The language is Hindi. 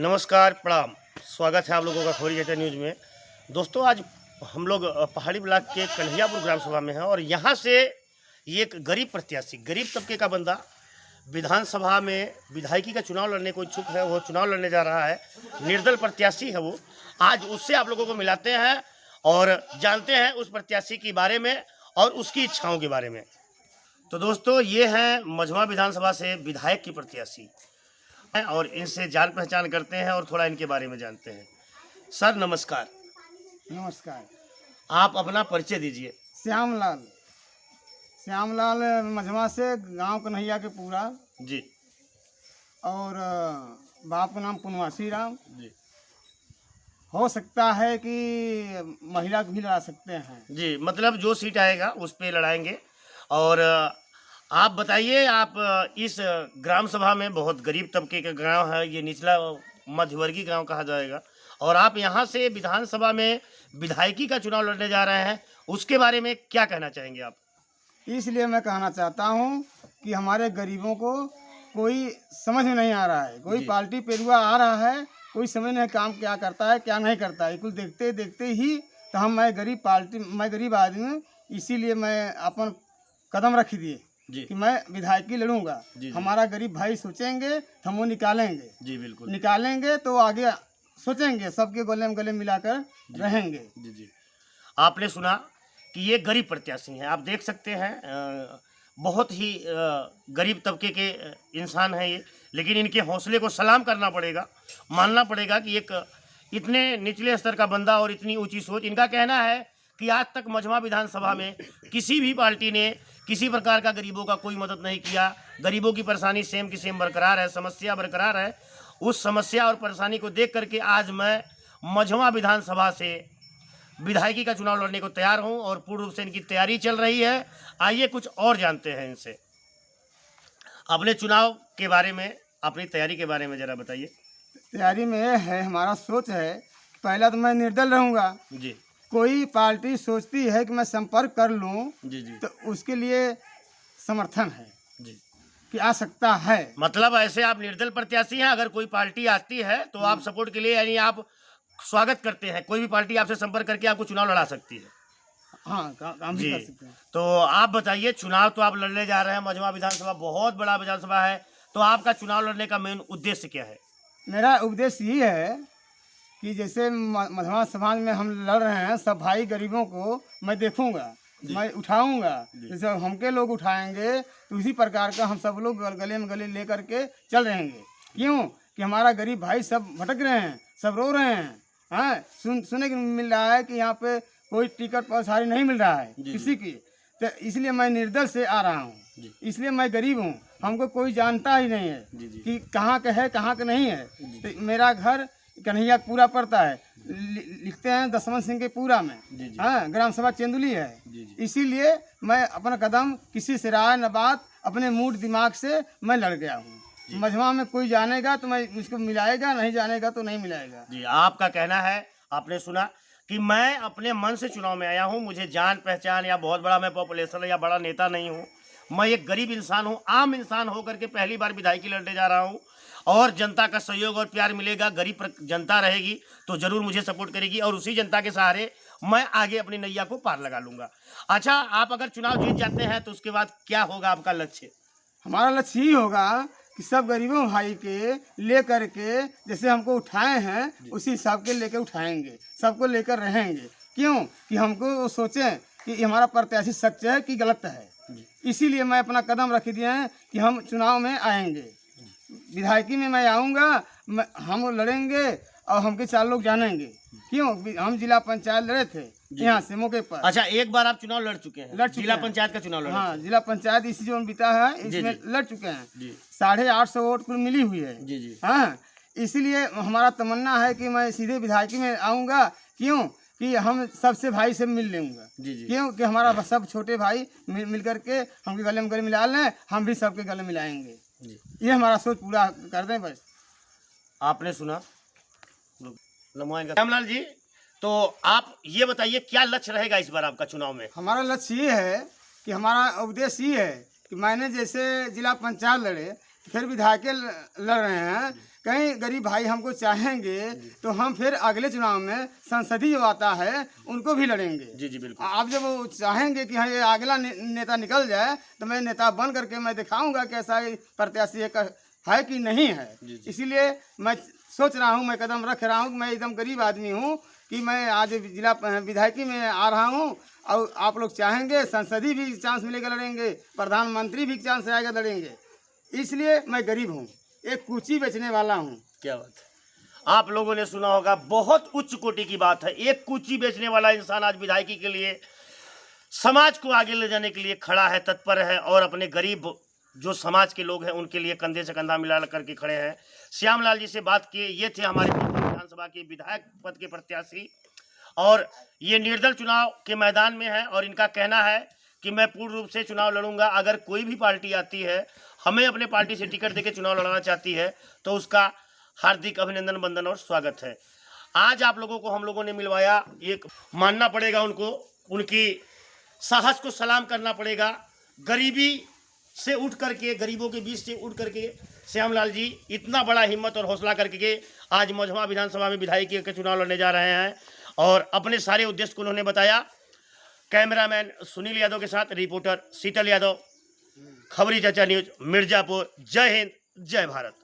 नमस्कार, प्रणाम। स्वागत है आप लोगों का खबरी जैसे न्यूज़ में। दोस्तों, आज हम लोग पहाड़ी ब्लॉक के कन्हैयापुर ग्राम सभा में हैं और यहाँ से एक गरीब प्रत्याशी, गरीब तबके का बंदा विधानसभा में विधायकी का चुनाव लड़ने को इच्छुक है। वो चुनाव लड़ने जा रहा है, निर्दल प्रत्याशी है वो। आज उससे आप लोगों को मिलाते हैं और जानते हैं उस प्रत्याशी के बारे में और उसकी इच्छाओं के बारे में। तो दोस्तों, ये हैं मझवा विधानसभा से विधायक की प्रत्याशी और इनसे जान पहचान करते हैं और थोड़ा इनके बारे में जानते हैं। सर नमस्कार। नमस्कार। आप अपना परिचय दीजिए। श्यामलाल मझवा से, गांव कन्हैया के पूरा जी। और बाप का नाम पुनवासी राम। जी हो सकता है कि महिला भी लड़ा सकते हैं जी, मतलब जो सीट आएगा उस पे लड़ाएंगे। और आप बताइए, आप इस ग्राम सभा में बहुत गरीब तबके का गांव है, ये निचला मध्यवर्गीय गांव कहा जाएगा, और आप यहां से विधानसभा में विधायकी का चुनाव लड़ने जा रहे हैं, उसके बारे में क्या कहना चाहेंगे आप? इसलिए मैं कहना चाहता हूं कि हमारे गरीबों को कोई समझ में नहीं आ रहा है। कोई पार्टी पेरुआ आ रहा है, कोई समझ नहीं काम क्या करता है क्या नहीं करता है। कुल देखते देखते ही तो मैं गरीब आदमी, इसीलिए मैं अपन कदम रख दिए कि मैं विधायकी लड़ूंगा। हमारा गरीब भाई सोचेंगे तो हम वो निकालेंगे। जी बिल्कुल, निकालेंगे तो आगे सोचेंगे, सबके गले में गले मिलाकर रहेंगे। जी जी। आपने सुना कि ये गरीब प्रत्याशी हैं, आप देख सकते हैं बहुत ही गरीब तबके के इंसान हैं ये, लेकिन इनके हौसले को सलाम करना पड़ेगा, मानना पड़ेगा कि एक इतने निचले स्तर का बंदा और इतनी ऊंची सोच। इनका कहना है कि आज तक मझवा विधानसभा में किसी भी पार्टी ने किसी प्रकार का गरीबों का कोई मदद नहीं किया। गरीबों की परेशानी सेम की सेम बरकरार है, समस्या बरकरार है। उस समस्या और परेशानी को देख करके आज मैं मझवा विधानसभा से विधायकी का चुनाव लड़ने को तैयार हूं और पूर्ण रूप से इनकी तैयारी चल रही है। आइए कुछ और जानते हैं इनसे। अपने चुनाव के बारे में, अपनी तैयारी के बारे में जरा बताइए। तैयारी में है, हमारा सोच है पहला तो मैं निर्दल रहूंगा जी। कोई पार्टी सोचती है कि मैं संपर्क कर लूं जी जी, तो उसके लिए समर्थन है जी कि आ सकता है। मतलब ऐसे आप निर्दल प्रत्याशी हैं, अगर कोई पार्टी आती है तो आप सपोर्ट के लिए, यानी आप स्वागत करते हैं, कोई भी पार्टी आपसे संपर्क करके आपको चुनाव लड़ा सकती है। हाँ, काम भी कर सकते हैं। तो आप बताइए, चुनाव तो आप लड़ने जा रहे हैं, मझवा विधानसभा बहुत बड़ा विधानसभा है, तो आपका चुनाव लड़ने का मेन उद्देश्य क्या है? मेरा उद्देश्य ये है कि जैसे मझवा समाज में हम लड़ रहे हैं, सब भाई गरीबों को मैं देखूंगा, मैं उठाऊंगा। जैसे हमके लोग उठाएंगे तो उसी प्रकार का हम सब लोग गले में गले ले करके चल रहेंगे। क्यों कि हमारा गरीब भाई सब भटक रहे हैं, सब रो रहे हैं। हाँ, सुने को मिल रहा है कि यहाँ पे कोई टिकट पसारी नहीं मिल रहा है किसी की। तो इसलिए मैं निर्दल से आ रहा हूँ, इसलिए मैं गरीब हूँ, हमको कोई जानता ही नहीं है कि कहाँ का है कहाँ का नहीं है। तो मेरा घर कन्हैया पूरा पड़ता है, लिखते हैं दशमन सिंह के पूरा में। हाँ, ग्राम सभा चेंदुली है। इसीलिए मैं अपना कदम किसी से राय न बात, अपने मूड दिमाग से मैं लड़ गया हूँ। मझवा में कोई जानेगा तो मैं उसको मिलाएगा, नहीं जानेगा तो नहीं मिलाएगा। जी, आपका कहना है, आपने सुना कि मैं अपने मन से चुनाव में आया हूँ, मुझे जान पहचान या बहुत बड़ा मैं पॉपुलेशन या बड़ा नेता नहीं हूँ। मैं एक गरीब इंसान हूँ, आम इंसान होकर के पहली बार विधायकी लड़ने जा रहा हूँ और जनता का सहयोग और प्यार मिलेगा। गरीब जनता रहेगी तो जरूर मुझे सपोर्ट करेगी और उसी जनता के सहारे मैं आगे अपनी नैया को पार लगा लूंगा। अच्छा, आप अगर चुनाव जीत जाते हैं तो उसके बाद क्या होगा आपका लक्ष्य? हमारा लक्ष्य ही होगा कि सब गरीबों भाई के ले करके जैसे हमको उठाए हैं उसी हिसाब के लेकर उठाएंगे, सबको लेकर रहेंगे। क्यों कि हमको वो सोचें कि हमारा प्रत्याशी सच है कि गलत है। इसीलिए मैं अपना कदम रख दिया है कि हम चुनाव में आएंगे, विधायकी में मैं आऊँगा, हम लड़ेंगे और हमके 4 लोग जानेंगे। क्यों हम जिला पंचायत लड़े थे यहाँ से मौके पर। अच्छा, एक बार आप चुनाव लड़ चुके हैं, जिला पंचायत का चुनाव लड़े? हाँ, जिला पंचायत इसी जो बीता है इसमें लड़ चुके हैं। 850 वोट कुल मिली हुई है। जी जी। हाँ, इसीलिए हमारा तमन्ना है कि मैं सीधे विधायकी में आऊँगा। क्यों कि हम सबसे भाई से मिल लेंगे। क्यों कि हमारा सब छोटे भाई मिल करके हमके गले में गले मिला लें, हम भी सबके गले मिलाएंगे। ये हमारा सोच पूरा कर दें बस। आपने सुना श्यामलाल जी, तो आप ये बताइए क्या लक्ष्य रहेगा इस बार आपका चुनाव में? हमारा लक्ष्य ये है कि हमारा उद्देश्य ये है कि मैंने जैसे जिला पंचायत लड़े फिर विधायक लड़ रहे हैं, कहीं गरीब भाई हमको चाहेंगे तो हम फिर अगले चुनाव में संसदीय जो आता है उनको भी लड़ेंगे। जी जी बिल्कुल। आप जब वो चाहेंगे कि हाँ ये अगला नेता निकल जाए तो मैं नेता बन करके मैं दिखाऊंगा कि ऐसा प्रत्याशी है कि नहीं है। इसीलिए मैं सोच रहा हूँ, मैं कदम रख रहा हूँ, मैं एकदम गरीब आदमी हूँ कि मैं आज जिला विधायकी में आ रहा हूँ और आप लोग चाहेंगे संसदीय भी चांस मिलेगा लड़ेंगे, प्रधानमंत्री भी चांस आएगा लड़ेंगे। इसलिए मैं गरीब हूँ, एक कुर्सी बेचने वाला हूँ। क्या बात है, आप लोगों ने सुना होगा, बहुत उच्च कोटि की बात है। एक कुर्सी बेचने वाला इंसान आज विधायकी के लिए, समाज को आगे ले जाने के लिए खड़ा है, तत्पर है और अपने गरीब जो समाज के लोग हैं उनके लिए कंधे से कंधा मिला करके खड़े हैं। श्यामलाल जी से बात किए, ये थे हमारे विधानसभा के विधायक पद के प्रत्याशी और ये निर्दल चुनाव के मैदान में है और इनका कहना है कि मैं पूर्ण रूप से चुनाव लड़ूंगा। अगर कोई भी पार्टी आती है, हमें अपने पार्टी से टिकट देके चुनाव लड़ाना चाहती है तो उसका हार्दिक अभिनंदन, वंदन और स्वागत है। आज आप लोगों को हम लोगों ने मिलवाया, एक मानना पड़ेगा उनको, उनकी साहस को सलाम करना पड़ेगा। गरीबी से उठ करके, गरीबों के बीच से उठ करके श्यामलाल जी इतना बड़ा हिम्मत और हौसला करके आज मझवा विधानसभा में विधायकी के चुनाव लड़ने जा रहे हैं और अपने सारे उद्देश्य को उन्होंने बताया। कैमरामैन सुनील यादव के साथ रिपोर्टर शीतल यादव, खबरी चर्चा न्यूज, मिर्जापुर। जय हिंद, जय भारत।